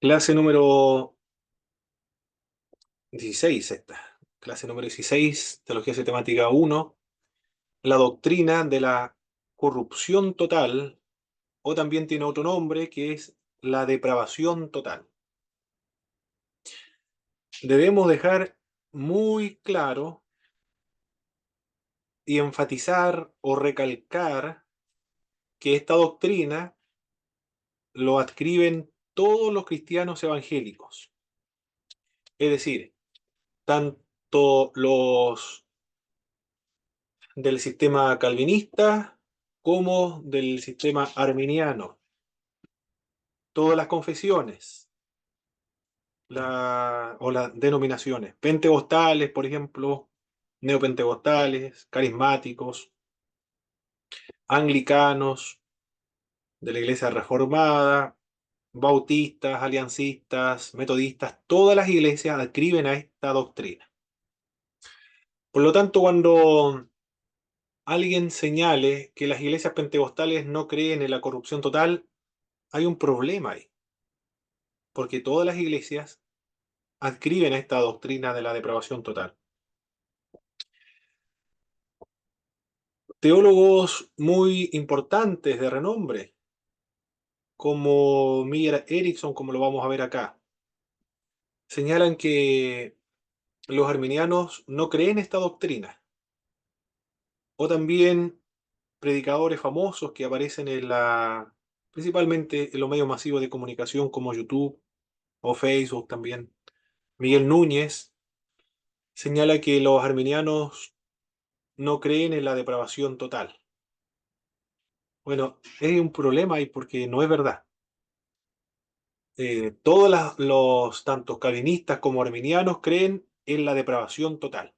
Clase número 16 esta. Clase número 16, Teología Sistemática 1, la doctrina de la corrupción total, o también tiene otro nombre que es la depravación total. Debemos dejar muy claro y enfatizar o recalcar que esta doctrina lo adscriben todos los cristianos evangélicos. Es decir, tanto los del sistema calvinista como del sistema arminiano. Todas las confesiones o las denominaciones, pentecostales, por ejemplo, neopentecostales, carismáticos, anglicanos, de la Iglesia Reformada, bautistas, aliancistas, metodistas, todas las iglesias adscriben a esta doctrina. Por lo tanto, cuando alguien señale que las iglesias pentecostales no creen en la corrupción total, hay un problema ahí, porque todas las iglesias adscriben a esta doctrina de la depravación total. Teólogos muy importantes de renombre, como Miller Erickson, como lo vamos a ver acá, señalan que los arminianos no creen esta doctrina. O también predicadores famosos que aparecen principalmente en los medios masivos de comunicación como YouTube o Facebook también. Miguel Núñez señala que los arminianos no creen en la depravación total. Bueno, es un problema ahí porque no es verdad. Todos los, tanto calvinistas como arminianos, creen en la depravación total.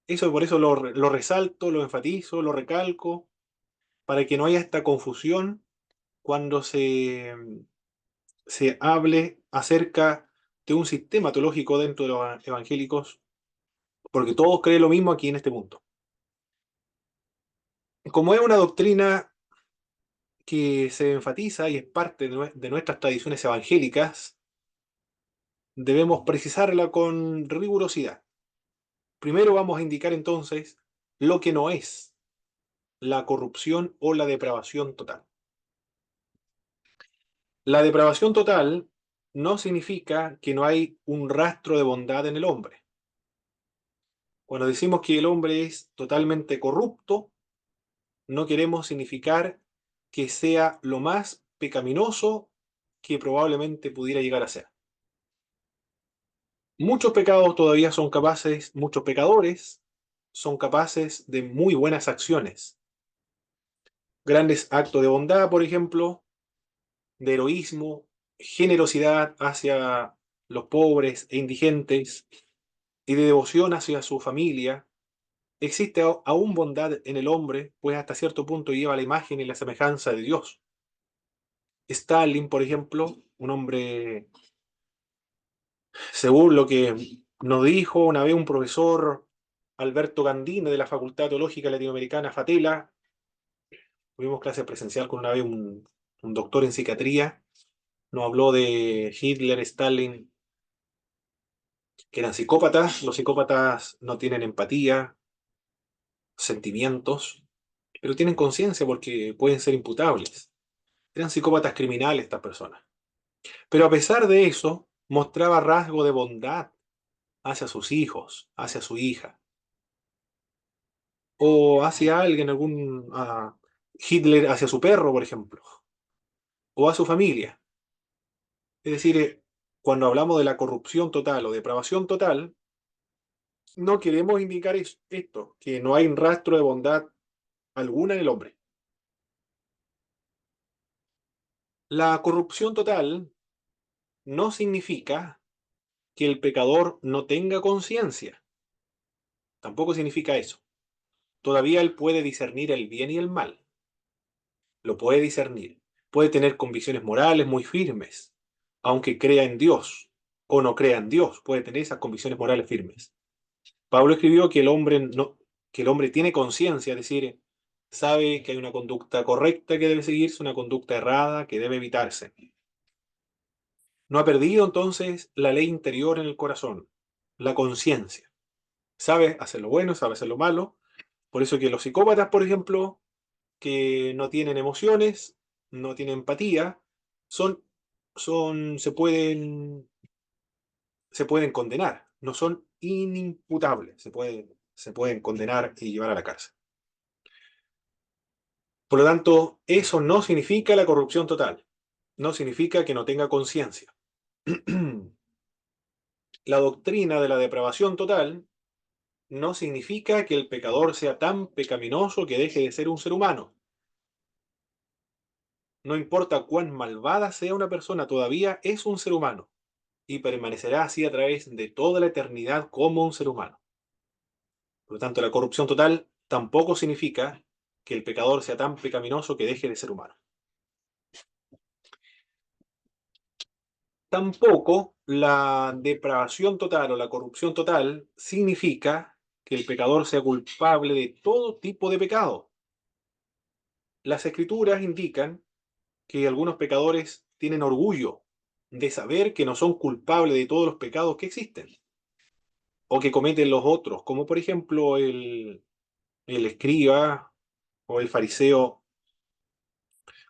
Eso por eso lo resalto, lo enfatizo, lo recalco, para que no haya esta confusión cuando se hable acerca de un sistema teológico dentro de los evangélicos, porque todos creen lo mismo aquí en este punto. Como es una doctrina que se enfatiza y es parte de nuestras tradiciones evangélicas, debemos precisarla con rigurosidad. Primero vamos a indicar entonces lo que no es la corrupción o la depravación total. La depravación total no significa que no hay un rastro de bondad en el hombre. Cuando decimos que el hombre es totalmente corrupto, no queremos significar que sea lo más pecaminoso que probablemente pudiera llegar a ser. Muchos pecados todavía son capaces, muchos pecadores son capaces de muy buenas acciones. Grandes actos de bondad, por ejemplo, de heroísmo, generosidad hacia los pobres e indigentes y de devoción hacia su familia. Existe aún bondad en el hombre, pues hasta cierto punto lleva la imagen y la semejanza de Dios. Stalin, por ejemplo, un hombre, según lo que nos dijo una vez un profesor Alberto Gandini de la Facultad Teológica Latinoamericana FATELA, tuvimos clase presencial con una vez un doctor en psiquiatría, nos habló de Hitler, Stalin, que eran psicópatas. Los psicópatas no tienen empatía, sentimientos, pero tienen conciencia porque pueden ser imputables. Eran psicópatas criminales estas personas. Pero a pesar de eso, mostraba rasgo de bondad hacia sus hijos, hacia su hija, o hacia alguien, Hitler hacia su perro, por ejemplo, o a su familia. Es decir, cuando hablamos de la corrupción total o depravación total, no queremos indicar esto, que no hay un rastro de bondad alguna en el hombre. La corrupción total no significa que el pecador no tenga conciencia. Tampoco significa eso. Todavía él puede discernir el bien y el mal. Lo puede discernir. Puede tener convicciones morales muy firmes, aunque crea en Dios o no crea en Dios, puede tener esas convicciones morales firmes. Pablo escribió que el hombre, no, que el hombre tiene conciencia, es decir, sabe que hay una conducta correcta que debe seguirse, una conducta errada que debe evitarse. No ha perdido entonces la ley interior en el corazón, la conciencia. Sabe hacer lo bueno, sabe hacer lo malo. Por eso que los psicópatas, por ejemplo, que no tienen emociones, no tienen empatía, son, se pueden condenar, no son inimputables, se pueden condenar y llevar a la cárcel. Por lo tanto, eso no significa la corrupción total, no significa que no tenga conciencia. La doctrina de la depravación total no significa que el pecador sea tan pecaminoso que deje de ser un ser humano. No importa cuán malvada sea una persona, todavía es un ser humano y permanecerá así a través de toda la eternidad como un ser humano. Por lo tanto, la corrupción total tampoco significa que el pecador sea tan pecaminoso que deje de ser humano. Tampoco la depravación total o la corrupción total significa que el pecador sea culpable de todo tipo de pecado. Las escrituras indican que algunos pecadores tienen orgullo de saber que no son culpables de todos los pecados que existen o que cometen los otros, como por ejemplo el escriba o el fariseo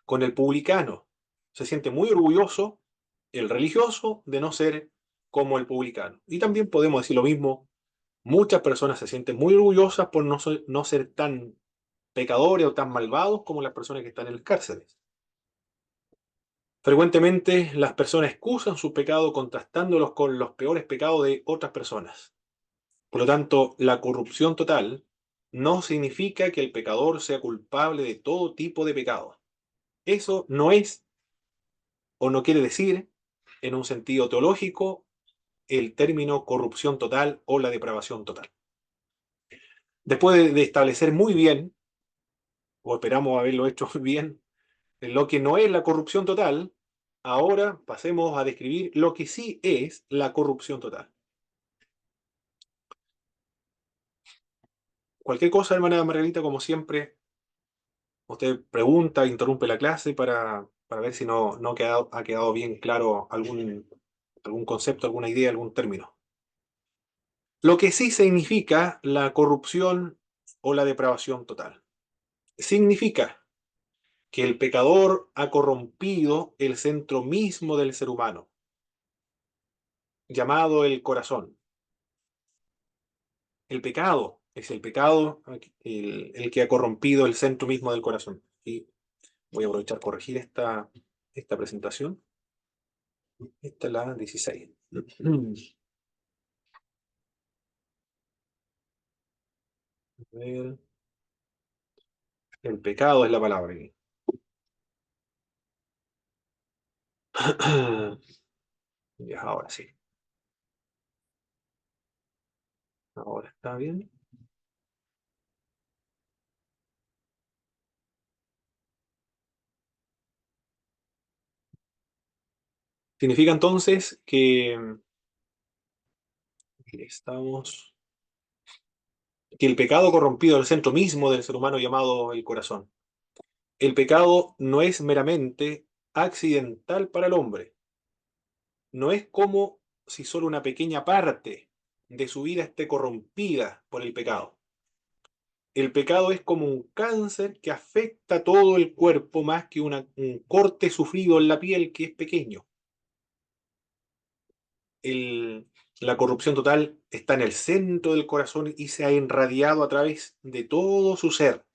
con el publicano. Se siente muy orgulloso el religioso de no ser como el publicano. Y también podemos decir lo mismo, muchas personas se sienten muy orgullosas por no ser tan pecadores o tan malvados como las personas que están en las cárceles. Frecuentemente las personas excusan sus pecados contrastándolos con los peores pecados de otras personas. Por lo tanto, la corrupción total no significa que el pecador sea culpable de todo tipo de pecado. Eso no es o no quiere decir, en un sentido teológico, el término corrupción total o la depravación total. Después de establecer muy bien, o esperamos haberlo hecho muy bien, lo que no es la corrupción total, ahora pasemos a describir lo que sí es la corrupción total. Cualquier cosa, hermana Margarita, como siempre, usted pregunta, interrumpe la clase para ver si no ha quedado bien claro algún concepto, alguna idea, algún término. Lo que sí significa la corrupción o la depravación total. Significa que el pecador ha corrompido el centro mismo del ser humano, llamado el corazón. El pecado es el pecado el que ha corrompido el centro mismo del corazón. Y voy a aprovechar corregir esta presentación. Esta es la 16. A ver, el pecado es la palabra aquí. Ya, ahora sí. Ahora está bien. Significa entonces que el pecado ha corrompido el centro mismo del ser humano llamado el corazón. El pecado no es meramente accidental para el hombre. No es como si solo una pequeña parte de su vida esté corrompida por el pecado. El pecado es como un cáncer que afecta todo el cuerpo más que un corte sufrido en la piel que es pequeño. El- la corrupción total está en el centro del corazón y se ha irradiado a través de todo su ser,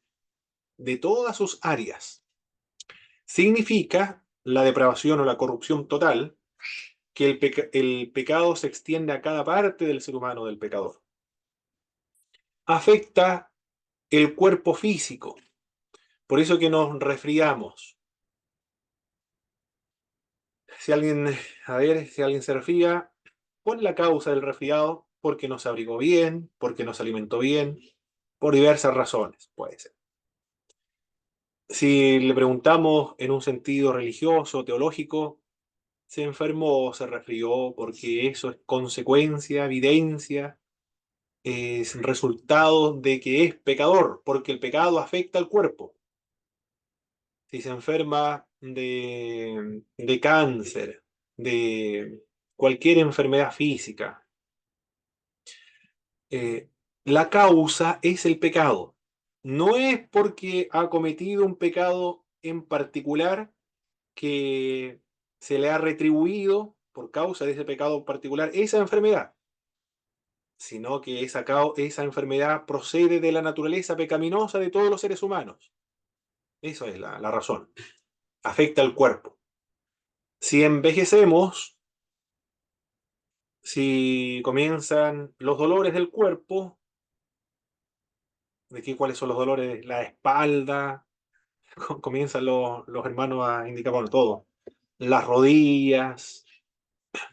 de todas sus áreas. Significa la depravación o la corrupción total que el pecado se extiende a cada parte del ser humano del pecador. Afecta el cuerpo físico, por eso que nos resfriamos. Si alguien se resfría, pon la causa del resfriado porque no se abrigó bien, porque no se alimentó bien, por diversas razones, puede ser. Si le preguntamos en un sentido religioso, teológico, se enfermó o se resfrió porque eso es consecuencia, evidencia, es resultado de que es pecador, porque el pecado afecta al cuerpo. Si se enferma de cáncer, de cualquier enfermedad física, eh, la causa es el pecado. No es porque ha cometido un pecado en particular que se le ha retribuido por causa de ese pecado particular esa enfermedad, sino que esa enfermedad procede de la naturaleza pecaminosa de todos los seres humanos. Esa es la razón. Afecta al cuerpo. Si envejecemos, si comienzan los dolores del cuerpo, cuáles son los dolores, la espalda, comienzan los hermanos a indicar, bueno, todo, las rodillas,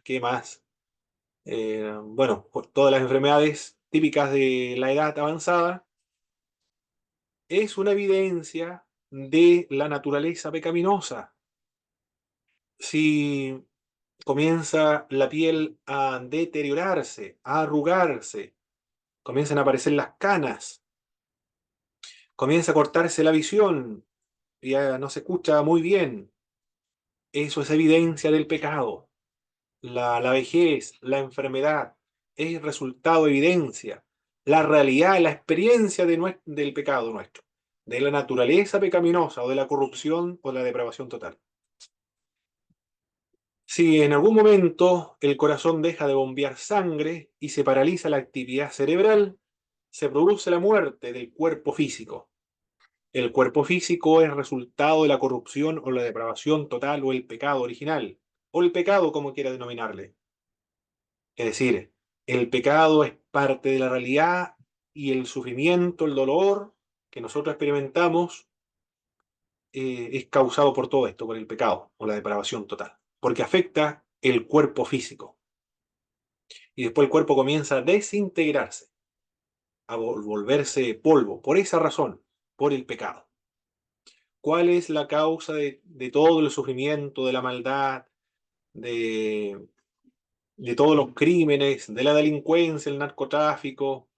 ¿qué más? Bueno, pues todas las enfermedades típicas de la edad avanzada, es una evidencia de la naturaleza pecaminosa. Si comienza la piel a deteriorarse, a arrugarse, comienzan a aparecer las canas, comienza a cortarse la visión, ya no se escucha muy bien, eso es evidencia del pecado. La vejez, la enfermedad, es resultado, evidencia, la realidad, la experiencia del pecado nuestro, de la naturaleza pecaminosa o de la corrupción o la depravación total. Si en algún momento el corazón deja de bombear sangre y se paraliza la actividad cerebral, se produce la muerte del cuerpo físico. El cuerpo físico es resultado de la corrupción o la depravación total o el pecado original, o el pecado como quiera denominarle. Es decir, el pecado es parte de la realidad y el sufrimiento, el dolor que nosotros experimentamos es causado por todo esto, por el pecado o la depravación total, porque afecta el cuerpo físico. Y después el cuerpo comienza a desintegrarse, a volverse polvo, por esa razón, por el pecado. ¿Cuál es la causa de todo el sufrimiento, de la maldad, de, de todos los crímenes, de la delincuencia, el narcotráfico,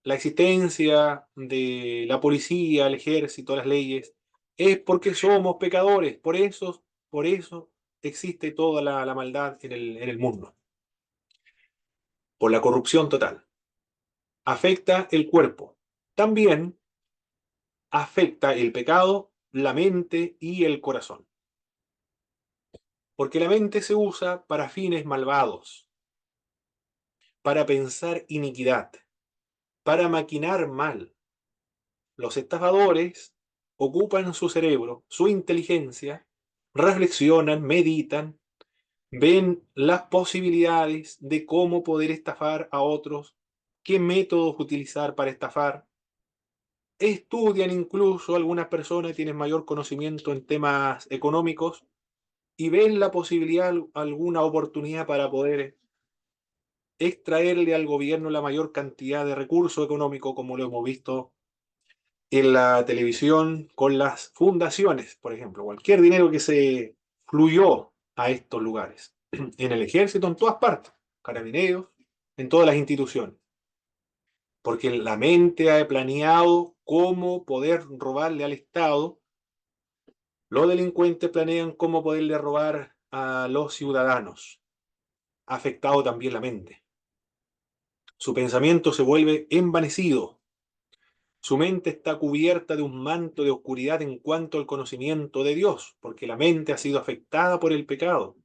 la existencia de la policía, el ejército, las leyes? Es porque somos pecadores, por eso existe toda la maldad en el mundo, por la corrupción total. Afecta el cuerpo. También afecta el pecado, la mente y el corazón. Porque la mente se usa para fines malvados, para pensar iniquidad, para maquinar mal. Los estafadores ocupan su cerebro, su inteligencia, reflexionan, meditan, ven las posibilidades de cómo poder estafar a otros, qué métodos utilizar para estafar. Estudian incluso, algunas personas tienen mayor conocimiento en temas económicos y ven la posibilidad, alguna oportunidad para poder extraerle al gobierno la mayor cantidad de recursos económicos, como lo hemos visto en la televisión con las fundaciones, por ejemplo, cualquier dinero que se fluyó a estos lugares, en el ejército, en todas partes, carabineros, en todas las instituciones, porque la mente ha planeado cómo poder robarle al Estado. Los delincuentes planean cómo poderle robar a los ciudadanos, afectado también la mente. Su pensamiento se vuelve envanecido. Su mente está cubierta de un manto de oscuridad en cuanto al conocimiento de Dios, porque la mente ha sido afectada por el pecado.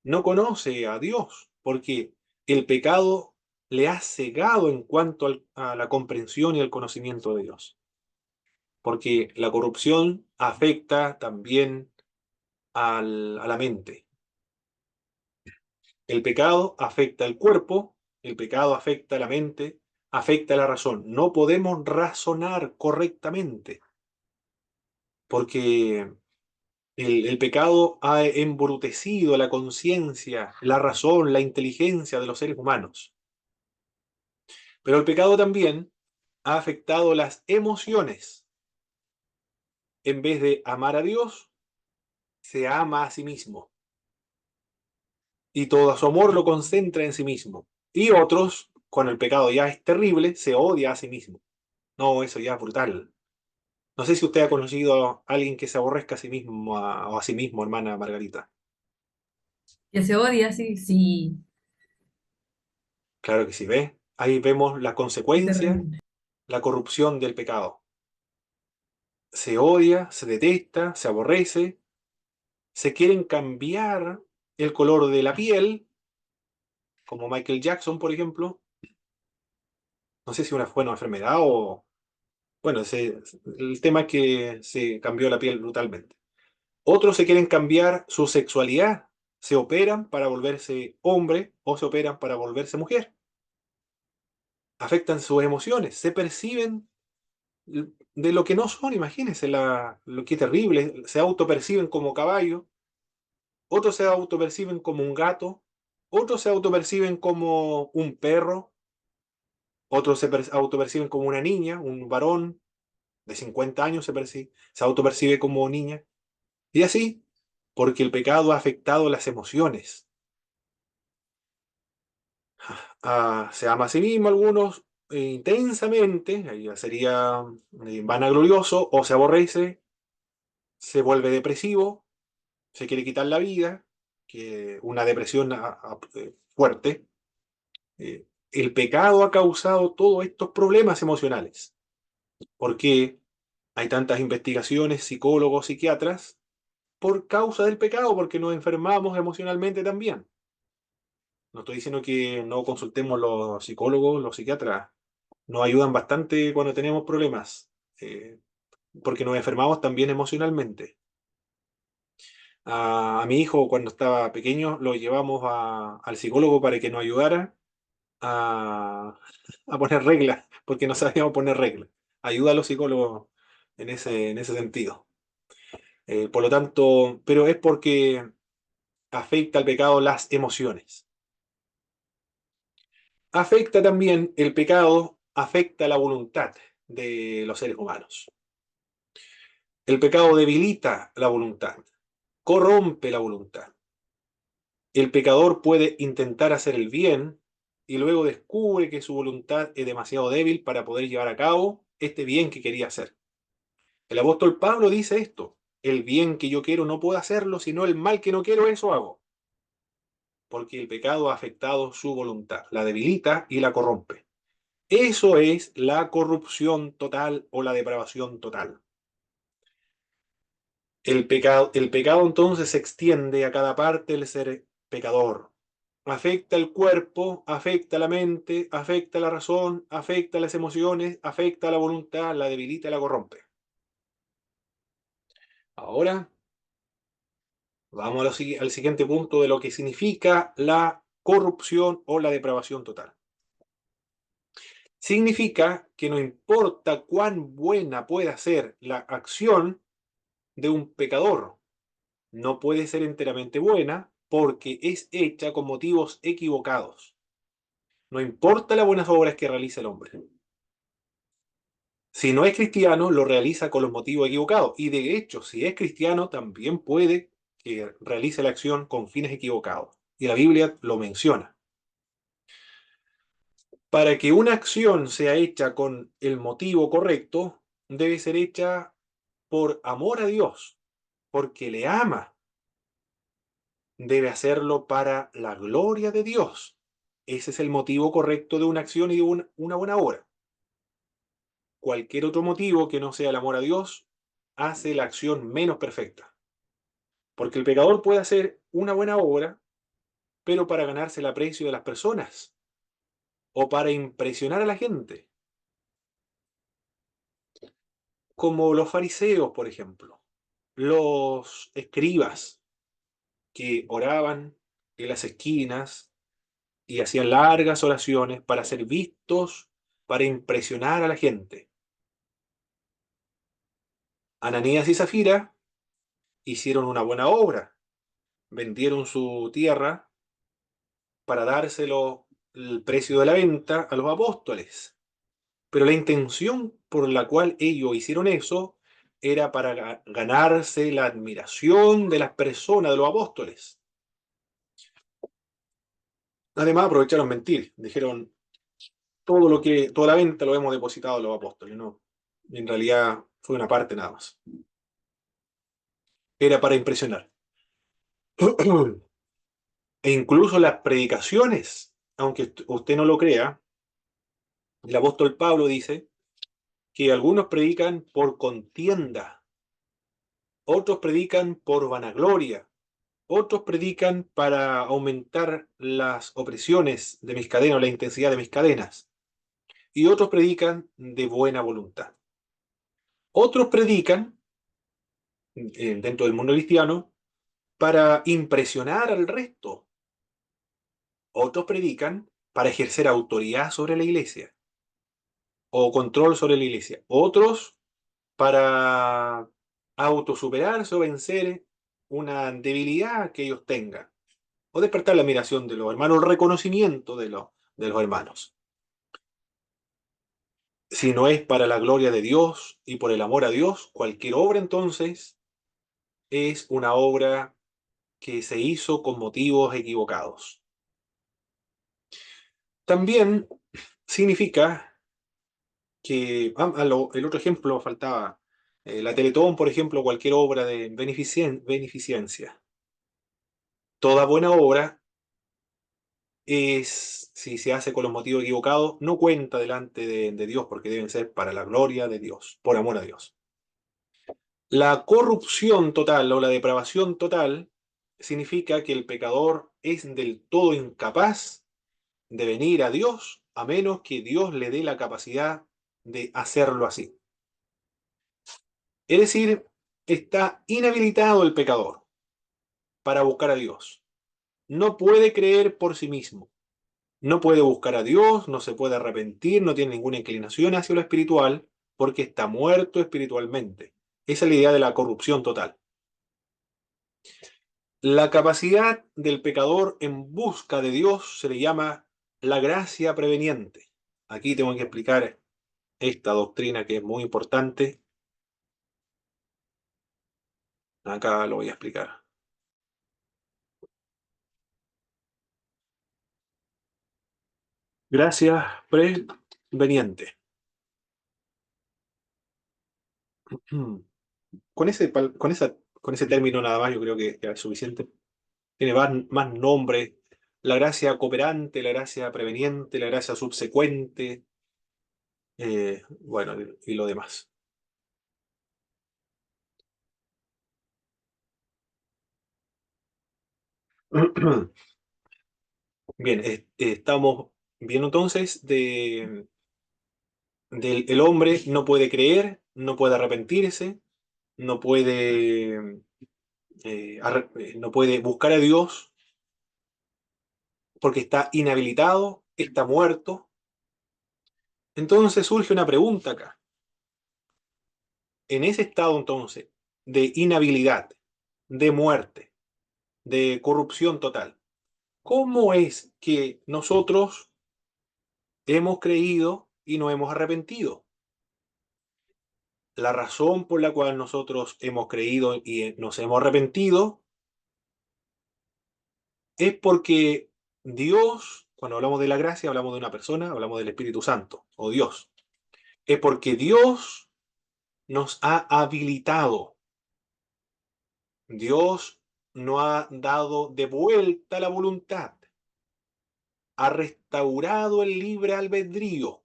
No conoce a Dios, porque el pecado le ha cegado en cuanto a la comprensión y al conocimiento de Dios. Porque la corrupción afecta también a la mente. El pecado afecta el cuerpo, el pecado afecta la mente, afecta la razón. No podemos razonar correctamente porque el pecado ha embrutecido la conciencia, la razón, la inteligencia de los seres humanos. Pero el pecado también ha afectado las emociones. En vez de amar a Dios, se ama a sí mismo. Y todo su amor lo concentra en sí mismo. Y otros, cuando el pecado ya es terrible, se odia a sí mismo. No, eso ya es brutal. No sé si usted ha conocido a alguien que se aborrezca a sí mismo o a sí mismo, hermana Margarita. Que se odia, sí, sí, Claro que sí, ¿ves? Ahí vemos la qué consecuencia, terrible. la corrupción del pecado. Se odia, se detesta, se aborrece, se quieren cambiar el color de la piel, como Michael Jackson, por ejemplo. No sé si fue una enfermedad o... Bueno, el tema es que se cambió la piel brutalmente. Otros se quieren cambiar su sexualidad, se operan para volverse hombre o se operan para volverse mujer. Afectan sus emociones, se perciben de lo que no son, imagínense lo que es terrible, se autoperciben como caballo, otros se autoperciben como un gato, otros se autoperciben como un perro, otros autoperciben como una niña, un varón de 50 años se autopercibe como niña, y así, porque el pecado ha afectado las emociones. Se ama a sí mismo algunos intensamente, ahí ya sería vanaglorioso, o se aborrece, se vuelve depresivo, se quiere quitar la vida, que una depresión fuerte. El pecado ha causado todos estos problemas emocionales. ¿Por qué hay tantas investigaciones, psicólogos, psiquiatras? Por causa del pecado, porque nos enfermamos emocionalmente también. No estoy diciendo que no consultemos los psicólogos, los psiquiatras. Nos ayudan bastante cuando tenemos problemas, porque nos enfermamos también emocionalmente. A mi hijo, cuando estaba pequeño, lo llevamos al psicólogo para que nos ayudara a, a poner reglas, porque no sabíamos poner reglas. Ayuda a los psicólogos en ese sentido. Por lo tanto, pero es porque afecta al pecado las emociones. Afecta también el pecado, afecta la voluntad de los seres humanos. El pecado debilita la voluntad, corrompe la voluntad. El pecador puede intentar hacer el bien y luego descubre que su voluntad es demasiado débil para poder llevar a cabo este bien que quería hacer. El apóstol Pablo dice esto: el bien que yo quiero no puedo hacerlo, sino el mal que no quiero, eso hago. Porque el pecado ha afectado su voluntad, la debilita y la corrompe. Eso es la corrupción total o la depravación total. El pecado entonces se extiende a cada parte del ser pecador. Afecta el cuerpo, afecta la mente, afecta la razón, afecta las emociones, afecta la voluntad, la debilita y la corrompe. Ahora vamos al siguiente punto de lo que significa la corrupción o la depravación total. Significa que no importa cuán buena pueda ser la acción de un pecador, no puede ser enteramente buena porque es hecha con motivos equivocados. No importa las buenas obras que realice el hombre. Si no es cristiano, lo realiza con los motivos equivocados. Y de hecho, si es cristiano, también puede que realice la acción con fines equivocados. Y la Biblia lo menciona. Para que una acción sea hecha con el motivo correcto, debe ser hecha por amor a Dios, porque le ama. Debe hacerlo para la gloria de Dios. Ese es el motivo correcto de una acción y de una buena obra. Cualquier otro motivo que no sea el amor a Dios hace la acción menos perfecta. Porque el pecador puede hacer una buena obra, pero para ganarse el aprecio de las personas o para impresionar a la gente, como los fariseos, por ejemplo, los escribas que oraban en las esquinas y hacían largas oraciones para ser vistos, para impresionar a la gente. Ananías y Zafira hicieron una buena obra, vendieron su tierra para dárselo el precio de la venta a los apóstoles. Pero la intención por la cual ellos hicieron eso era para ganarse la admiración de las personas, de los apóstoles. Además aprovecharon mentir, dijeron toda la venta lo hemos depositado a los apóstoles, no. En realidad fue una parte nada más. Era para impresionar. E incluso las predicaciones, aunque usted no lo crea, el apóstol Pablo dice que algunos predican por contienda, otros predican por vanagloria, otros predican para aumentar las opresiones de mis cadenas, la intensidad de mis cadenas, y otros predican de buena voluntad. Otros predican, dentro del mundo cristiano, para impresionar al resto. Otros predican para ejercer autoridad sobre la iglesia o control sobre la iglesia. Otros para autosuperarse o vencer una debilidad que ellos tengan. O despertar la admiración de los hermanos, el reconocimiento de los hermanos. Si no es para la gloria de Dios y por el amor a Dios, cualquier obra entonces es una obra que se hizo con motivos equivocados. También significa que, el otro ejemplo faltaba, la Teletón, por ejemplo, cualquier obra de beneficencia. Toda buena obra es, si se hace con los motivos equivocados, no cuenta delante de Dios porque deben ser para la gloria de Dios, por amor a Dios. La corrupción total o la depravación total significa que el pecador es del todo incapaz de venir a Dios a menos que Dios le dé la capacidad de hacerlo así. Es decir, está inhabilitado el pecador para buscar a Dios. No puede creer por sí mismo. No puede buscar a Dios, no se puede arrepentir, no tiene ninguna inclinación hacia lo espiritual porque está muerto espiritualmente. Esa es la idea de la corrupción total. La capacidad del pecador en busca de Dios se le llama la gracia preveniente. Aquí tengo que explicar esta doctrina que es muy importante. Acá lo voy a explicar. Gracia preveniente. Con ese término nada más yo creo que es suficiente. Tiene más nombres. La gracia cooperante, la gracia preveniente, la gracia subsecuente, bueno, y lo demás. Bien, estamos viendo entonces del el hombre no puede creer, no puede arrepentirse, no puede, no puede buscar a Dios porque está inhabilitado, está muerto. Entonces surge una pregunta acá. En ese estado entonces de inhabilidad, de muerte, de corrupción total, ¿cómo es que nosotros hemos creído y no hemos arrepentido? La razón por la cual nosotros hemos creído y nos hemos arrepentido es porque Dios, cuando hablamos de la gracia, hablamos de una persona, hablamos del Espíritu Santo o Dios. Es porque Dios nos ha habilitado. Dios nos ha dado de vuelta la voluntad. Ha restaurado el libre albedrío.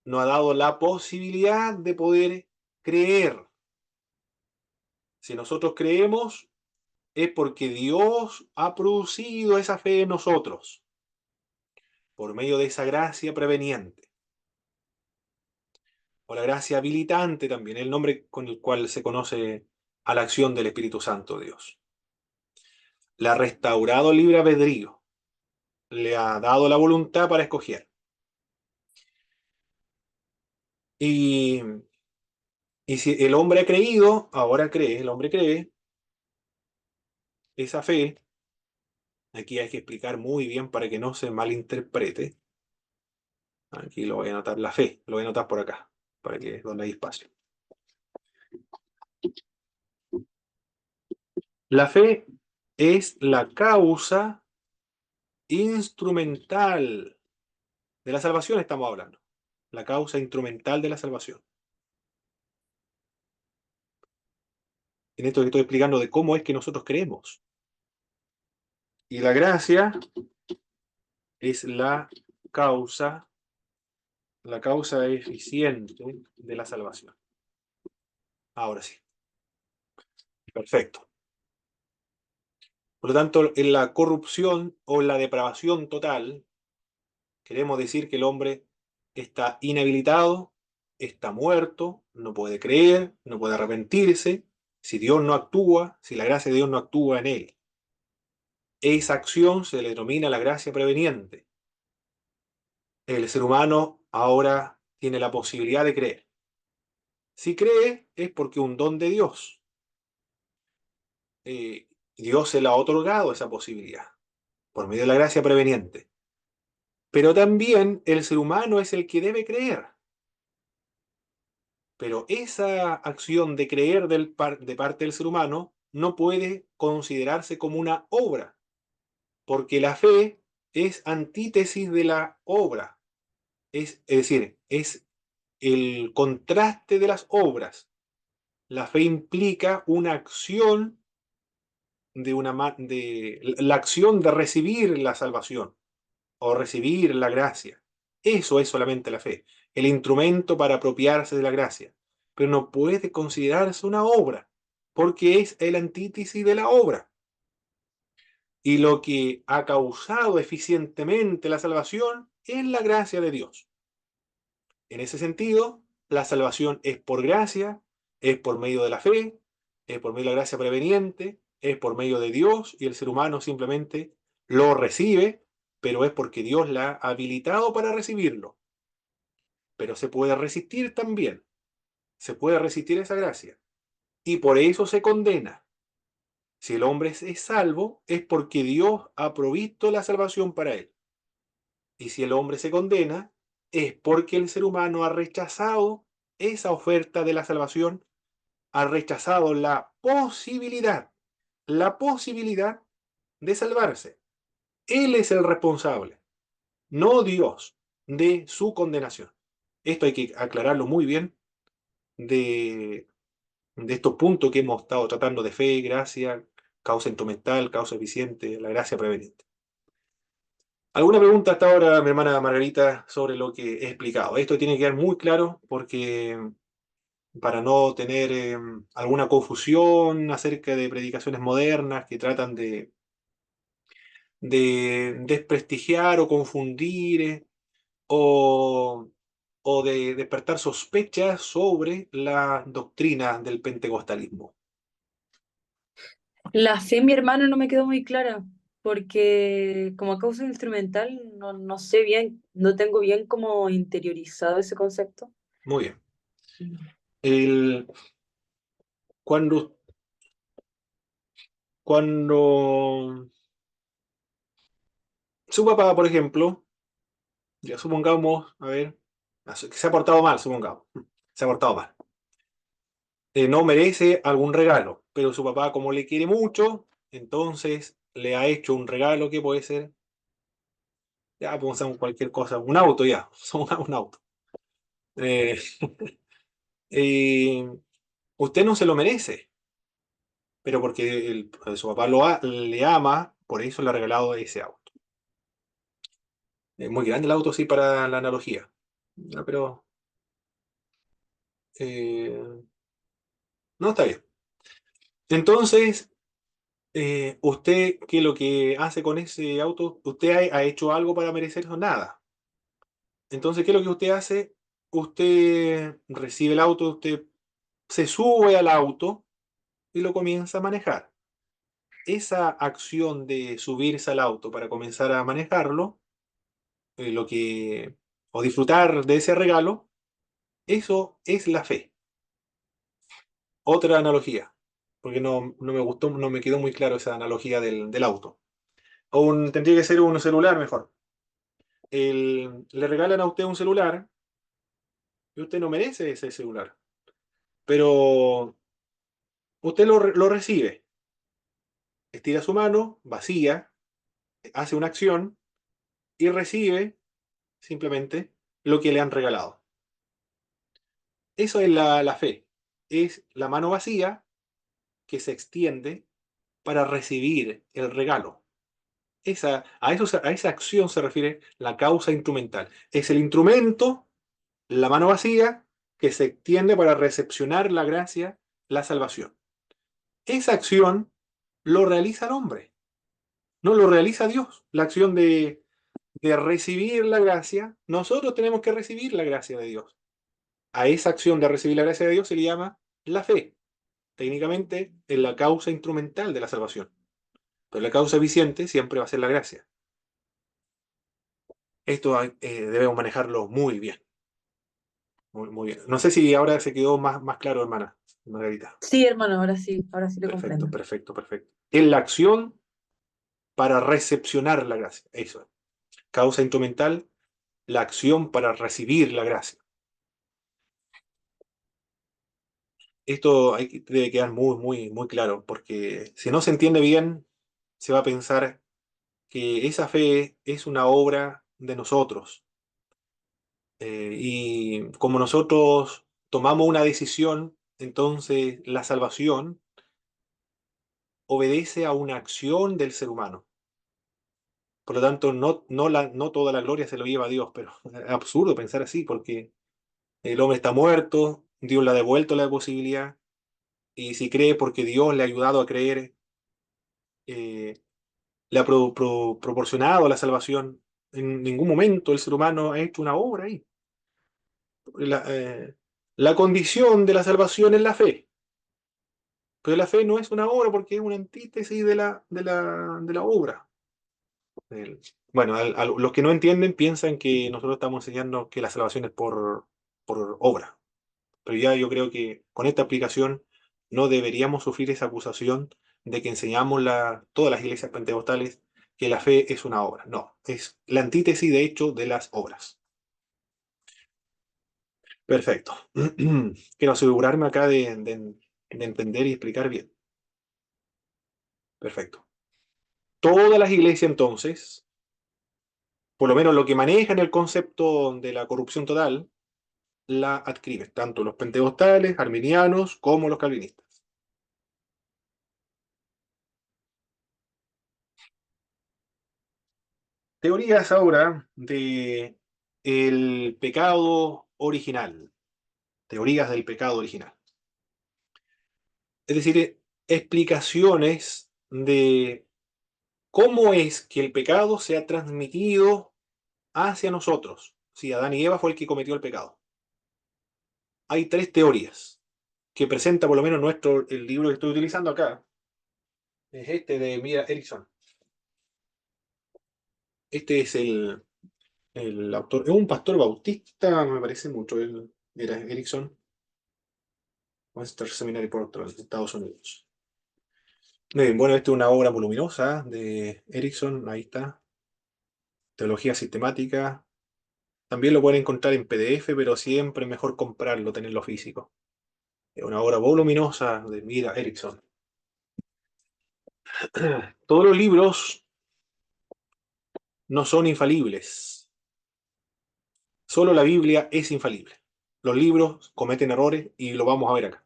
Nos ha dado la posibilidad de poder creer. Si nosotros creemos, es porque Dios ha producido esa fe en nosotros, por medio de esa gracia preveniente, o la gracia habilitante también, el nombre con el cual se conoce a la acción del Espíritu Santo de Dios. Le ha restaurado el libre albedrío, le ha dado la voluntad para escoger. Y, y si el hombre ha creído, ahora cree, el hombre cree, esa fe, aquí hay que explicar muy bien para que no se malinterprete. Aquí lo voy a anotar, la fe, lo voy a anotar por acá, para que donde hay espacio. La fe es la causa instrumental de la salvación, estamos hablando. La causa instrumental de la salvación. En esto que estoy explicando de cómo es que nosotros creemos. Y la gracia es la causa eficiente de la salvación. Ahora sí, perfecto. Por lo tanto, en la corrupción o en la depravación total, queremos decir que el hombre está inhabilitado, está muerto, no puede creer, no puede arrepentirse, si Dios no actúa, si la gracia de Dios no actúa en él. Esa acción se le denomina la gracia preveniente. El ser humano ahora tiene la posibilidad de creer. Si cree es porque un don de Dios. Dios se le ha otorgado esa posibilidad por medio de la gracia preveniente. Pero también el ser humano es el que debe creer. Pero esa acción de creer de parte del ser humano no puede considerarse como una obra, porque la fe es antítesis de la obra. Es decir, es el contraste de las obras. La fe implica una acción de la acción de recibir la salvación o recibir la gracia. Eso es solamente la fe, el instrumento para apropiarse de la gracia. Pero no puede considerarse una obra, porque es el antítesis de la obra. Y lo que ha causado eficientemente la salvación es la gracia de Dios. En ese sentido, la salvación es por gracia, es por medio de la fe, es por medio de la gracia preveniente, es por medio de Dios y el ser humano simplemente lo recibe, pero es porque Dios la ha habilitado para recibirlo. Pero se puede resistir también, se puede resistir esa gracia y por eso se condena. Si el hombre es salvo, es porque Dios ha provisto la salvación para él. Y si el hombre se condena, es porque el ser humano ha rechazado esa oferta de la salvación, ha rechazado la posibilidad de salvarse. Él es el responsable, no Dios, de su condenación. Esto hay que aclararlo muy bien de, de estos puntos que hemos estado tratando de fe, gracia, causa instrumental, causa eficiente, la gracia preveniente. ¿Alguna pregunta hasta ahora, mi hermana Margarita, sobre lo que he explicado? Esto tiene que quedar muy claro porque para no tener alguna confusión acerca de predicaciones modernas que tratan de desprestigiar o confundir o, o de despertar sospechas sobre la doctrina del pentecostalismo. La fe, mi hermano, no me quedó muy clara, porque como causa instrumental no sé bien, no tengo bien como interiorizado ese concepto. Muy bien. El, cuando, cuando su papá, por ejemplo, ya supongamos, a ver, que se ha portado mal, supongamos, se ha portado mal. No merece algún regalo, pero su papá, como le quiere mucho, entonces le ha hecho un regalo que puede ser, ya podemos hacer cualquier cosa, un auto ya, un auto. Eh, eh, usted no se lo merece, pero porque su papá le ama, por eso le ha regalado ese auto. Es muy grande el auto, sí, para la analogía. No, pero eh, no está bien. Entonces, usted, ¿qué es lo que hace con ese auto? ¿Usted ha hecho algo para merecer eso? Nada. Entonces, ¿qué es lo que usted hace? Usted recibe el auto, usted se sube al auto y lo comienza a manejar. Esa acción de subirse al auto para comenzar a manejarlo, lo que, o disfrutar de ese regalo, eso es la fe. Otra analogía, porque no me gustó, no me quedó muy claro esa analogía del auto. Tendría que ser un celular mejor. Le regalan a usted un celular y usted no merece ese celular, pero usted lo recibe, estira su mano, vacía, hace una acción y recibe simplemente lo que le han regalado. Eso es la fe, es la mano vacía que se extiende para recibir el regalo. A esa acción se refiere la causa instrumental. Es el instrumento, la mano vacía, que se extiende para recepcionar la gracia, la salvación. Esa acción lo realiza el hombre, no lo realiza Dios. La acción de recibir la gracia, nosotros tenemos que recibir la gracia de Dios. A esa acción de recibir la gracia de Dios se le llama la fe. Técnicamente es la causa instrumental de la salvación. Pero la causa eficiente siempre va a ser la gracia. Esto debemos manejarlo muy bien. Muy, muy bien. No sé si ahora se quedó más claro, hermana Margarita. Sí, hermano, ahora sí lo Perfecto, comprendo. perfecto, perfecto. Es la acción para recepcionar la gracia. Eso es. Causa instrumental, la acción para recibir la gracia. Esto debe quedar muy, muy, muy claro, porque si no se entiende bien, se va a pensar que esa fe es una obra de nosotros. Y como nosotros tomamos una decisión, entonces la salvación obedece a una acción del ser humano. Por lo tanto, no toda la gloria se lo lleva a Dios, pero es absurdo pensar así, porque el hombre está muerto, Dios le ha devuelto la posibilidad, y si cree porque Dios le ha ayudado a creer, eh, le ha proporcionado la salvación. En ningún momento el ser humano ha hecho una obra ahí. La, la condición de la salvación es la fe, pero la fe no es una obra porque es una antítesis de la obra. El- bueno, los que no entienden piensan que nosotros estamos enseñando que la salvación es por obra. Pero ya yo creo que con esta aplicación no deberíamos sufrir esa acusación de que enseñamos todas las iglesias pentecostales que la fe es una obra. No, es la antítesis de hecho de las obras. Perfecto. Quiero asegurarme acá de entender y explicar bien. Perfecto. Todas las iglesias entonces, por lo menos lo que manejan el concepto de la corrupción total, la adscriben, tanto los pentecostales, arminianos, como los calvinistas. Teorías ahora de el pecado original, teorías del pecado original. Es decir, explicaciones de cómo es que el pecado se ha transmitido hacia nosotros. Si Adán y Eva fue el que cometió el pecado. Hay tres teorías que presenta por lo menos el libro que estoy utilizando acá. Es este de Mira Erickson. Este es el autor, es un pastor bautista, me parece mucho, él era Erickson, Western Seminary Portland, Estados Unidos. Muy bien, bueno, esta es una obra voluminosa de Erickson, ahí está, Teología Sistemática. También lo pueden encontrar en PDF, pero siempre es mejor comprarlo, tenerlo físico. Es una obra voluminosa de Mira Erickson. Todos los libros no son infalibles, solo la Biblia es infalible. Los libros cometen errores y lo vamos a ver acá.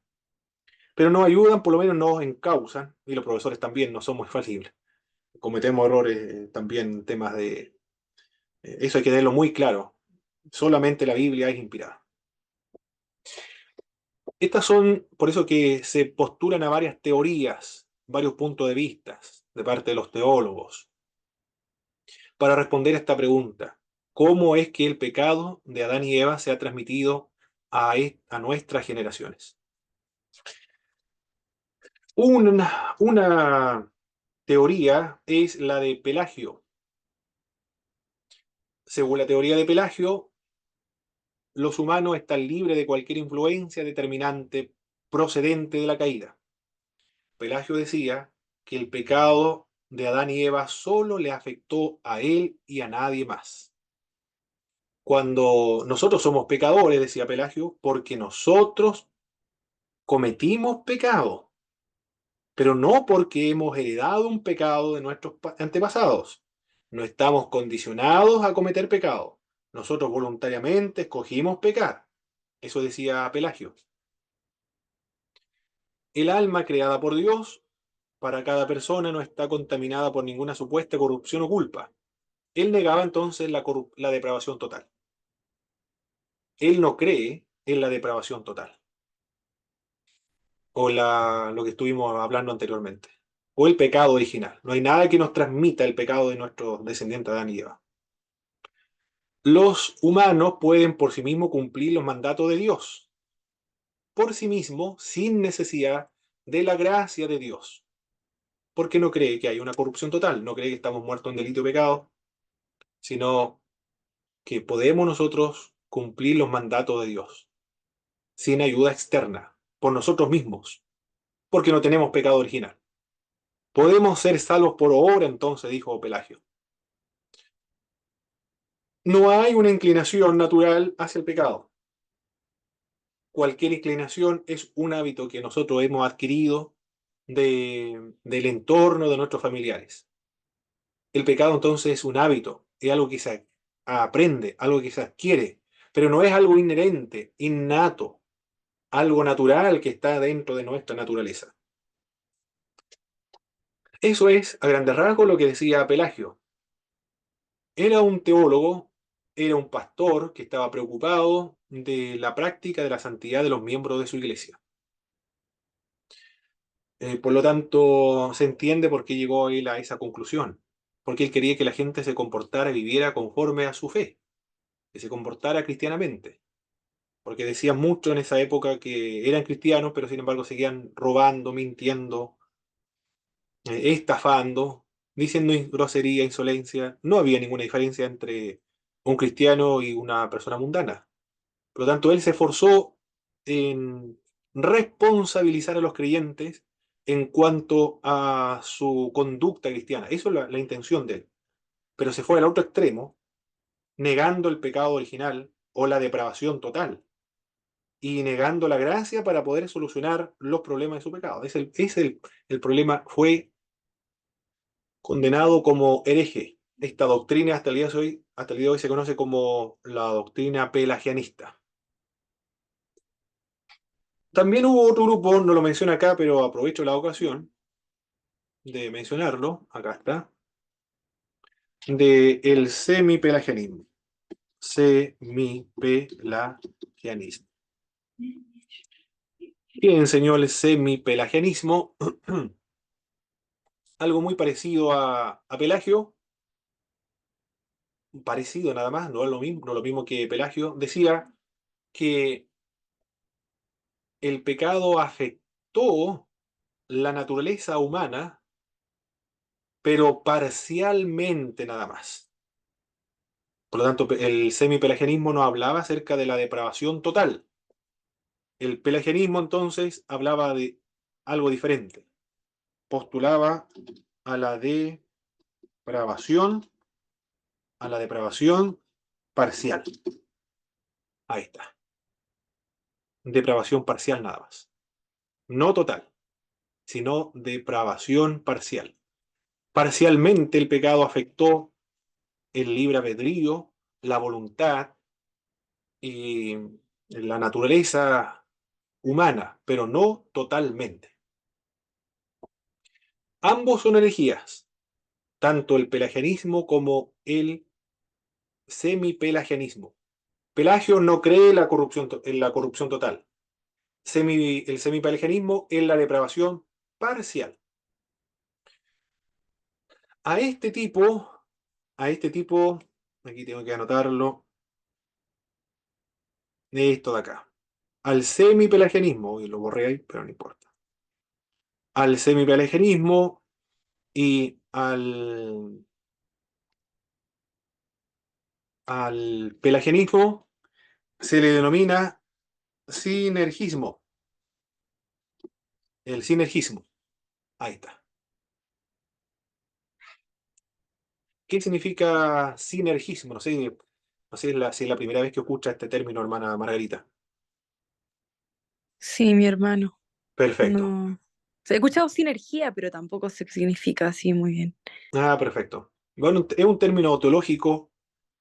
Pero nos ayudan, por lo menos nos encausan, y los profesores también no somos infalibles. Cometemos errores también, temas de... eso hay que tenerlo muy claro. Solamente la Biblia es inspirada. Estas son, por eso que se postulan a varias teorías, varios puntos de vista de parte de los teólogos, para responder a esta pregunta. ¿Cómo es que el pecado de Adán y Eva se ha transmitido a nuestras generaciones? Una teoría es la de Pelagio. Según la teoría de Pelagio, los humanos están libres de cualquier influencia determinante procedente de la caída. Pelagio decía que el pecado de Adán y Eva solo le afectó a él y a nadie más. Cuando nosotros somos pecadores, decía Pelagio, porque nosotros cometimos pecado, pero no porque hemos heredado un pecado de nuestros antepasados. No estamos condicionados a cometer pecado. Nosotros voluntariamente escogimos pecar. Eso decía Pelagio. El alma creada por Dios para cada persona no está contaminada por ninguna supuesta corrupción o culpa. Él negaba entonces la depravación total. Él no cree en la depravación total, o lo que estuvimos hablando anteriormente, o el pecado original. No hay nada que nos transmita el pecado de nuestros descendientes Adán y Eva. Los humanos pueden por sí mismos cumplir los mandatos de Dios, por sí mismos, sin necesidad de la gracia de Dios, porque no cree que hay una corrupción total, no cree que estamos muertos en delito y pecado, sino que podemos nosotros cumplir los mandatos de Dios, sin ayuda externa, por nosotros mismos, porque no tenemos pecado original. Podemos ser salvos por obra, entonces, dijo Pelagio. No hay una inclinación natural hacia el pecado. Cualquier inclinación es un hábito que nosotros hemos adquirido del entorno de nuestros familiares. El pecado entonces es un hábito, es algo que se aprende, algo que se adquiere, pero no es algo inherente, innato, algo natural que está dentro de nuestra naturaleza. Eso es, a grandes rasgos, lo que decía Pelagio. Era un teólogo, era un pastor que estaba preocupado de la práctica de la santidad de los miembros de su iglesia. Por lo tanto, se entiende por qué llegó él a esa conclusión, porque él quería que la gente se comportara y viviera conforme a su fe, que se comportara cristianamente, porque decían mucho en esa época que eran cristianos, pero sin embargo seguían robando, mintiendo, estafando, diciendo grosería, insolencia. No había ninguna diferencia entre un cristiano y una persona mundana. Por lo tanto, él se esforzó en responsabilizar a los creyentes en cuanto a su conducta cristiana. Eso es la intención de él. Pero se fue al otro extremo, negando el pecado original o la depravación total y negando la gracia para poder solucionar los problemas de su pecado. El problema. Fue condenado como hereje. Esta doctrina hasta el día de hoy se conoce como la doctrina pelagianista. También hubo otro grupo, no lo menciono acá, pero aprovecho la ocasión de mencionarlo, acá está, de el semipelagianismo. Semipelagianismo. ¿Quién enseñó el semipelagianismo? Algo muy parecido a Pelagio, parecido nada más, no es lo mismo, no lo mismo que Pelagio, decía que el pecado afectó la naturaleza humana, pero parcialmente nada más. Por lo tanto, el semipelagianismo no hablaba acerca de la depravación total. El pelagianismo entonces hablaba de algo diferente. Postulaba a la depravación, a la depravación parcial. Ahí está. Depravación parcial nada más. No total, sino depravación parcial. Parcialmente el pecado afectó el libre albedrío, la voluntad y la naturaleza humana, pero no totalmente. Ambos son herejías, tanto el pelagianismo como el semipelagianismo. Pelagio no cree en la corrupción total. El semipelagianismo en la depravación parcial. A este tipo, a este tipo, aquí tengo que anotarlo, esto de acá. Al semipelagianismo, y lo borré ahí, pero no importa. Al semipelagianismo y al pelagianismo se le denomina sinergismo. El sinergismo. Ahí está. ¿Qué significa sinergismo? No sé si es la primera vez que escucha este término, hermana Margarita. Sí, mi hermano. Perfecto. No. He escuchado sinergia, pero tampoco sé qué significa así muy bien. Ah, perfecto. Bueno, es un término teológico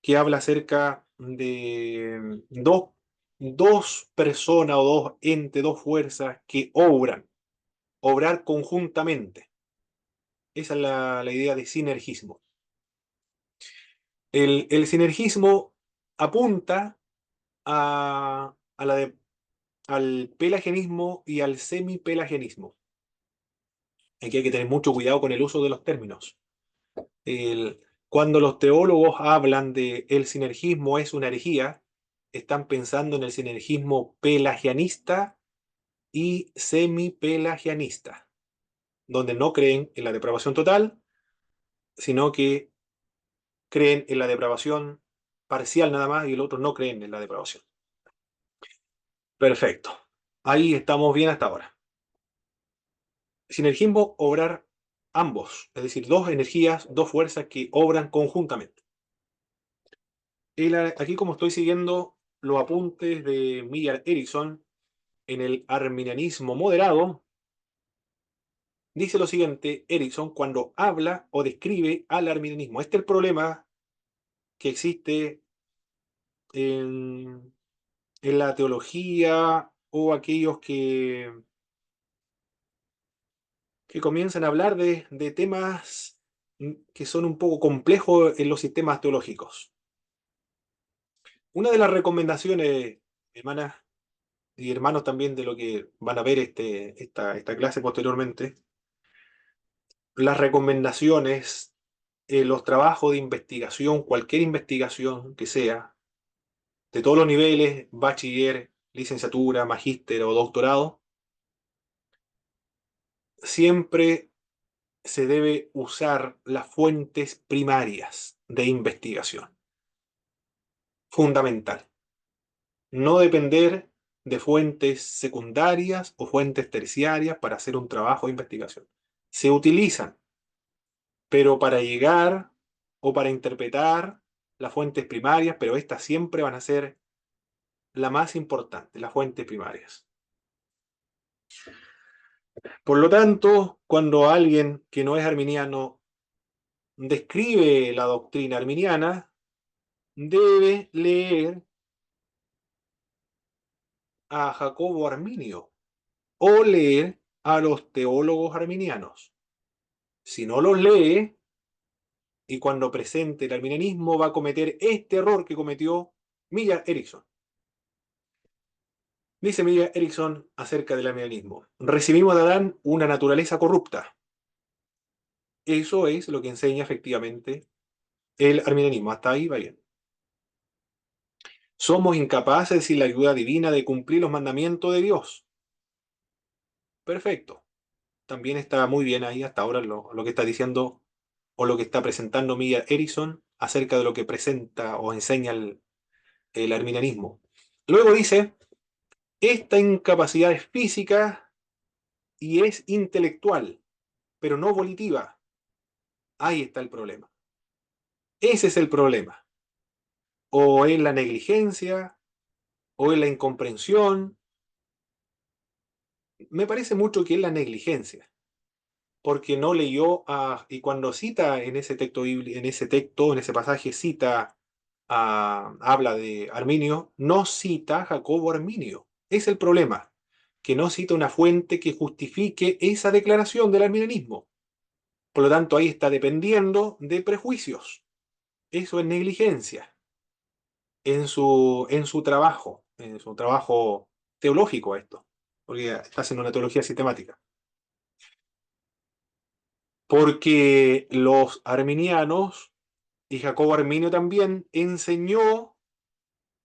que habla acerca de dos personas o dos entes, dos fuerzas que obrar conjuntamente. Esa es la idea de sinergismo. El sinergismo apunta al pelagianismo y al semipelagianismo. Aquí hay que tener mucho cuidado con el uso de los términos. Cuando los teólogos hablan de el sinergismo es una herejía, están pensando en el sinergismo pelagianista y semipelagianista, donde no creen en la depravación total, sino que creen en la depravación parcial nada más y el otro no creen en la depravación. Perfecto. Ahí estamos bien hasta ahora. Sinergismo, obrar ambos, es decir, dos energías, dos fuerzas que obran conjuntamente. Aquí como estoy siguiendo los apuntes de Millard Erickson en el arminianismo moderado, dice lo siguiente, Erickson, cuando habla o describe al arminianismo. Este es el problema que existe en, en la teología o aquellos que comienzan a hablar de temas que son un poco complejos en los sistemas teológicos. Una de las recomendaciones, hermanas y hermanos también de lo que van a ver esta clase posteriormente, las recomendaciones, los trabajos de investigación, cualquier investigación que sea, de todos los niveles, bachiller, licenciatura, magíster o doctorado, siempre se debe usar las fuentes primarias de investigación. Fundamental. No depender de fuentes secundarias o fuentes terciarias para hacer un trabajo de investigación. Se utilizan, pero para llegar o para interpretar las fuentes primarias, pero estas siempre van a ser la más importante, las fuentes primarias. Por lo tanto, cuando alguien que no es arminiano describe la doctrina arminiana, debe leer a Jacobo Arminio o leer a los teólogos arminianos. Si no los lee, y cuando presente el arminianismo va a cometer este error que cometió Millard Erickson. Dice Millard Erickson acerca del arminianismo. Recibimos de Adán una naturaleza corrupta. Eso es lo que enseña efectivamente el arminianismo. Hasta ahí va bien. Somos incapaces, sin la ayuda divina, de cumplir los mandamientos de Dios. Perfecto. También está muy bien ahí hasta ahora lo que está diciendo o lo que está presentando Millard Erickson acerca de lo que presenta o enseña el arminianismo. Luego dice, esta incapacidad es física y es intelectual, pero no volitiva. Ahí está el problema. Ese es el problema. O es la negligencia, o es la incomprensión. Me parece mucho que es la negligencia, porque no leyó y cuando cita en ese texto, en ese pasaje, habla de Arminio, no cita a Jacobo Arminio. Es el problema, que no cita una fuente que justifique esa declaración del arminianismo. Por lo tanto, ahí está dependiendo de prejuicios. Eso es negligencia en su trabajo teológico esto, porque está haciendo una teología sistemática. Porque los arminianos, y Jacobo Arminio también, enseñó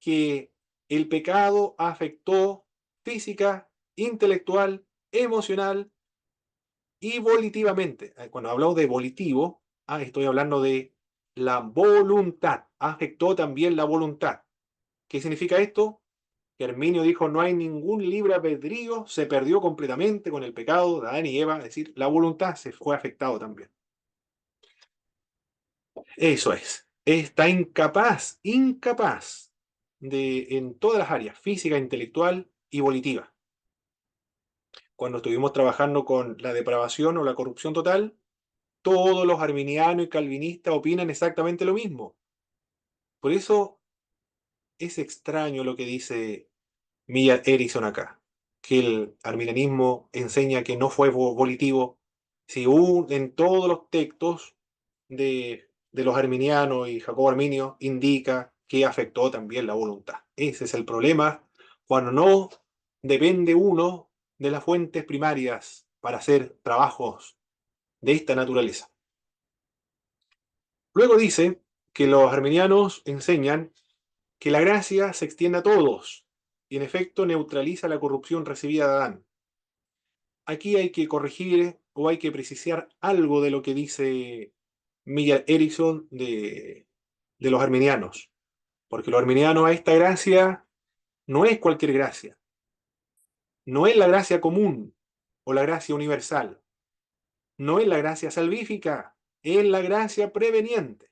que el pecado afectó física, intelectual, emocional y volitivamente. Cuando hablamos de volitivo, estoy hablando de la voluntad. Afectó también la voluntad. ¿Qué significa esto? Que Herminio dijo, no hay ningún libre albedrío, se perdió completamente con el pecado de Adán y Eva, es decir, la voluntad se fue afectado también. Eso es. Está incapaz en todas las áreas, física, intelectual y volitiva. Cuando estuvimos trabajando con la depravación o la corrupción total, todos los arminianos y calvinistas opinan exactamente lo mismo. Por eso es extraño lo que dice Millard Erickson acá, que el arminianismo enseña que no fue volitivo Si en todos los textos de los arminianos y Jacobo Arminio indica que afectó también la voluntad. Ese es el problema cuando no depende uno de las fuentes primarias para hacer trabajos de esta naturaleza. Luego dice que los arminianos enseñan que la gracia se extiende a todos y en efecto neutraliza la corrupción recibida de Adán. Aquí hay que corregir o hay que precisar algo de lo que dice Miller Erickson de los arminianos, porque los arminianos a esta gracia no es cualquier gracia, no es la gracia común o la gracia universal, no es la gracia salvífica, es la gracia preveniente.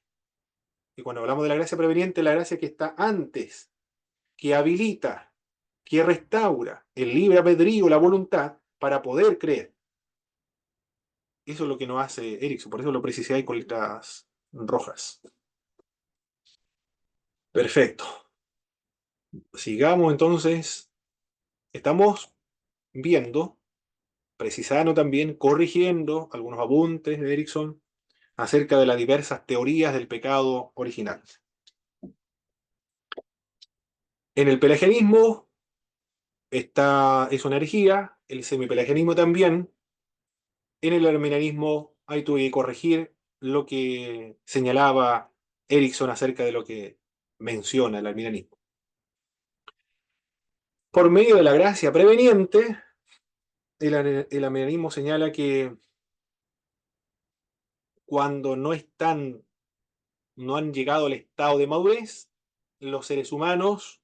Y cuando hablamos de la gracia preveniente, es la gracia que está antes, que habilita, que restaura el libre albedrío, la voluntad para poder creer. Eso es lo que nos hace Erickson, por eso lo precisé ahí con letras rojas. Perfecto. Sigamos entonces. Estamos viendo, precisando también, corrigiendo algunos apuntes de Erickson acerca de las diversas teorías del pecado original. En el pelagianismo es una herejía, el semipelagianismo también. En el arminianismo ahí tuve que corregir lo que señalaba Erickson acerca de lo que menciona el arminianismo. Por medio de la gracia preveniente, el arminianismo señala que cuando no han llegado al estado de madurez, los seres humanos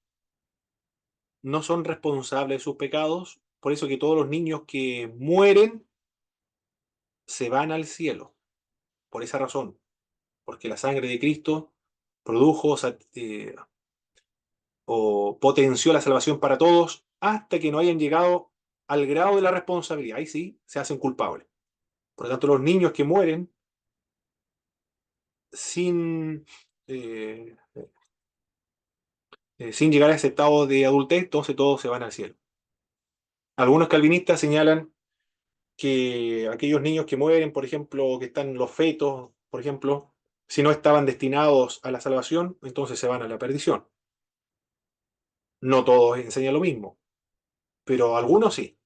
no son responsables de sus pecados, por eso que todos los niños que mueren se van al cielo, por esa razón, porque la sangre de Cristo produjo o potenció la salvación para todos hasta que no hayan llegado al grado de la responsabilidad. Ahí sí se hacen culpables. Por lo tanto, los niños que mueren sin, eh, sin llegar a ese estado de adultez, entonces todos se van al cielo. Algunos calvinistas señalan que aquellos niños que mueren, por ejemplo, que están los fetos, por ejemplo, si no estaban destinados a la salvación, entonces se van a la perdición. No todos enseñan lo mismo, pero algunos sí.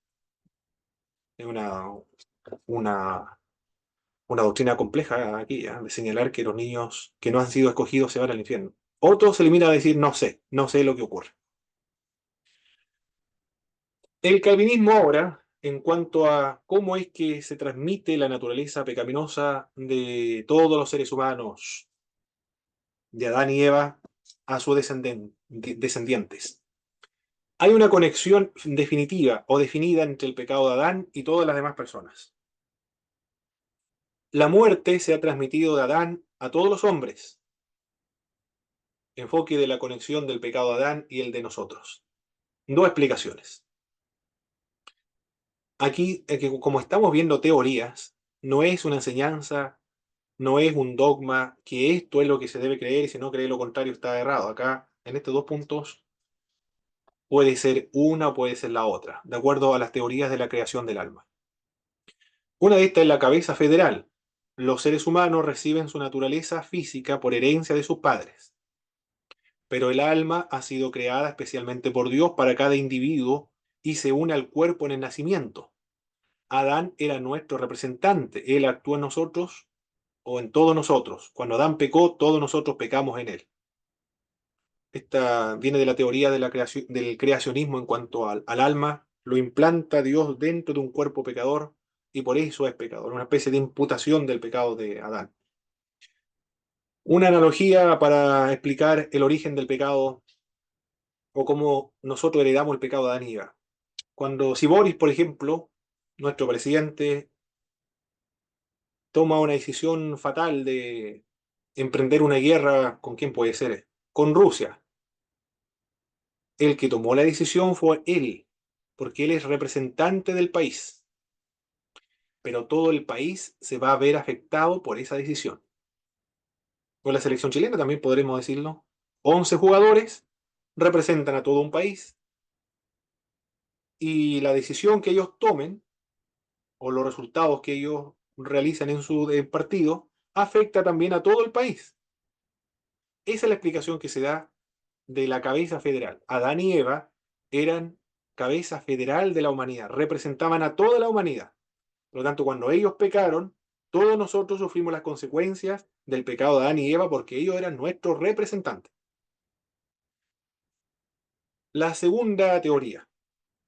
Es una, una doctrina compleja aquí, de señalar que los niños que no han sido escogidos se van al infierno. Otros se limitan a decir no sé lo que ocurre. El calvinismo ahora, en cuanto a cómo es que se transmite la naturaleza pecaminosa de todos los seres humanos, de Adán y Eva, a sus descendientes. Hay una conexión definitiva o definida entre el pecado de Adán y todas las demás personas. La muerte se ha transmitido de Adán a todos los hombres. Enfoque de la conexión del pecado de Adán y el de nosotros. Dos explicaciones. Aquí, como estamos viendo teorías, no es una enseñanza, no es un dogma, que esto es lo que se debe creer y si no cree lo contrario está errado. Acá, en estos dos puntos, puede ser una o puede ser la otra, de acuerdo a las teorías de la creación del alma. Una de estas es la cabeza federal. Los seres humanos reciben su naturaleza física por herencia de sus padres, pero el alma ha sido creada especialmente por Dios para cada individuo y se une al cuerpo en el nacimiento. Adán era nuestro representante, él actuó en nosotros o en todos nosotros. Cuando Adán pecó, todos nosotros pecamos en él. Esta viene de la teoría de del creacionismo en cuanto al alma, lo implanta Dios dentro de un cuerpo pecador y por eso es pecador, una especie de imputación del pecado de Adán. Una analogía para explicar el origen del pecado o cómo nosotros heredamos el pecado de Adán y Eva. Cuando si Boris, por ejemplo, nuestro presidente, toma una decisión fatal de emprender una guerra, ¿con quién puede ser? Con Rusia. El que tomó la decisión fue él, porque él es representante del país, pero todo el país se va a ver afectado por esa decisión. Con la selección chilena también podremos decirlo. 11 jugadores representan a todo un país y la decisión que ellos tomen o los resultados que ellos realizan en su partido afecta también a todo el país. Esa es la explicación que se da de la cabeza federal. Adán y Eva eran cabeza federal de la humanidad, representaban a toda la humanidad. Por lo tanto, cuando ellos pecaron, todos nosotros sufrimos las consecuencias del pecado de Adán y Eva porque ellos eran nuestros representantes. La segunda teoría,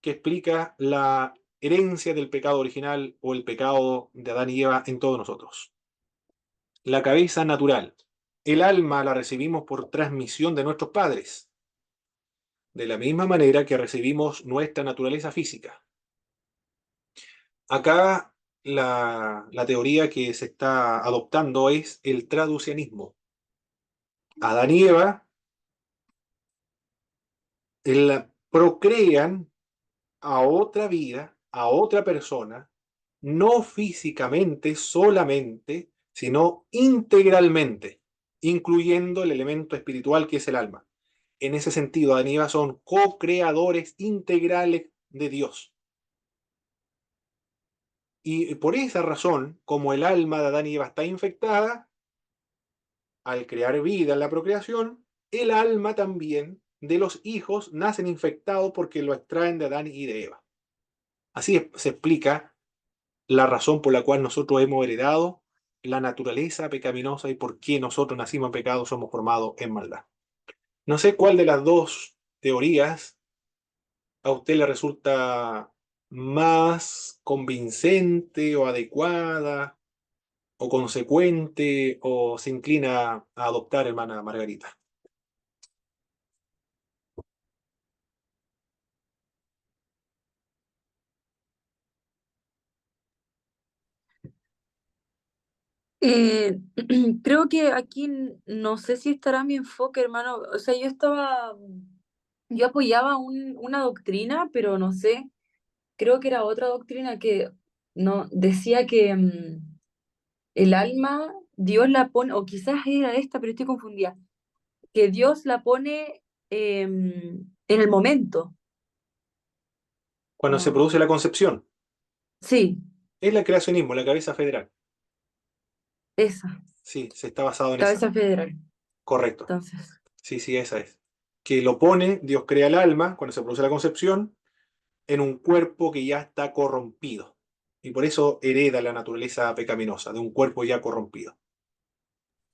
que explica la herencia del pecado original o el pecado de Adán y Eva en todos nosotros. La cabeza natural. El alma la recibimos por transmisión de nuestros padres, de la misma manera que recibimos nuestra naturaleza física. Acá la teoría que se está adoptando es el traducianismo. Adán y Eva procrean a otra vida, a otra persona, no físicamente solamente, sino integralmente, incluyendo el elemento espiritual que es el alma. En ese sentido, Adán y Eva son co-creadores integrales de Dios. Y por esa razón, como el alma de Adán y Eva está infectada, al crear vida en la procreación, el alma también de los hijos nacen infectados porque lo extraen de Adán y de Eva. Así se explica la razón por la cual nosotros hemos heredado la naturaleza pecaminosa y por qué nosotros nacimos en pecado, somos formados en maldad. No sé cuál de las dos teorías a usted le resulta más convincente o adecuada o consecuente o se inclina a adoptar, hermana Margarita. Eh, Creo que aquí no sé si estará mi enfoque, hermano. O sea, yo apoyaba una doctrina, pero no sé, creo que era otra doctrina que no decía que el alma, Dios la pone, o quizás era esta, pero estoy confundida, que Dios la pone en el momento. Cuando se O, produce la concepción, sí, es el creacionismo, la cabeza federal. esa, Sí, se está basado en esa. cabeza federal. Correcto. Entonces, Sí, sí, esa es. Que lo pone, Dios crea el alma, cuando se produce la concepción, en un cuerpo que ya está corrompido. Y por eso hereda la naturaleza pecaminosa de un cuerpo ya corrompido.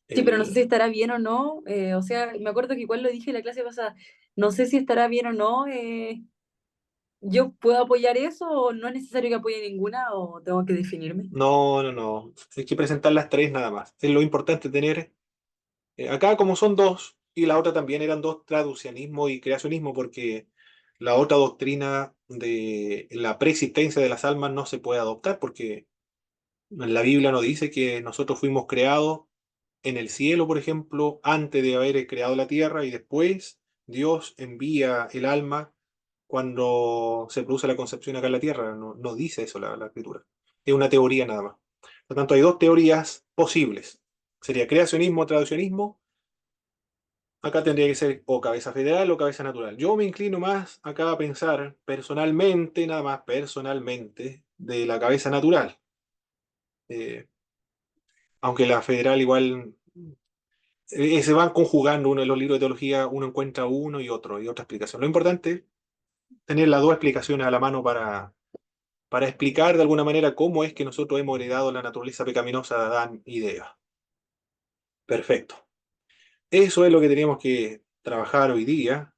sí, pero no sé si El... estará bien o no. O sea, me acuerdo que igual lo dije en la clase pasada. No sé si estará bien o no. ¿Yo puedo apoyar eso o no es necesario que apoye ninguna o tengo que definirme? No, no, no. Hay que presentar las tres nada más. Es lo importante tener. Acá como son dos, y la otra también eran dos, traducianismo y creacionismo, porque la otra doctrina de la preexistencia de las almas no se puede adoptar, porque la Biblia nos dice que nosotros fuimos creados en el cielo, por ejemplo, antes de haber creado la tierra, y después Dios envía el alma cuando se produce la concepción acá en la tierra. No, no dice eso la escritura. Es una teoría nada más. Por lo tanto, hay dos teorías posibles. Sería creacionismo o traduccionismo. Acá tendría que ser o cabeza federal o cabeza natural. Yo me inclino más acá a pensar personalmente, nada más personalmente, de la cabeza natural. Eh, Aunque la federal igual se van conjugando uno en los libros de teología, uno encuentra uno y otro, y otra explicación. Lo importante es tener las dos explicaciones a la mano para explicar de alguna manera cómo es que nosotros hemos heredado la naturaleza pecaminosa de Adán y de Eva. Perfecto. Eso es lo que teníamos que trabajar hoy día.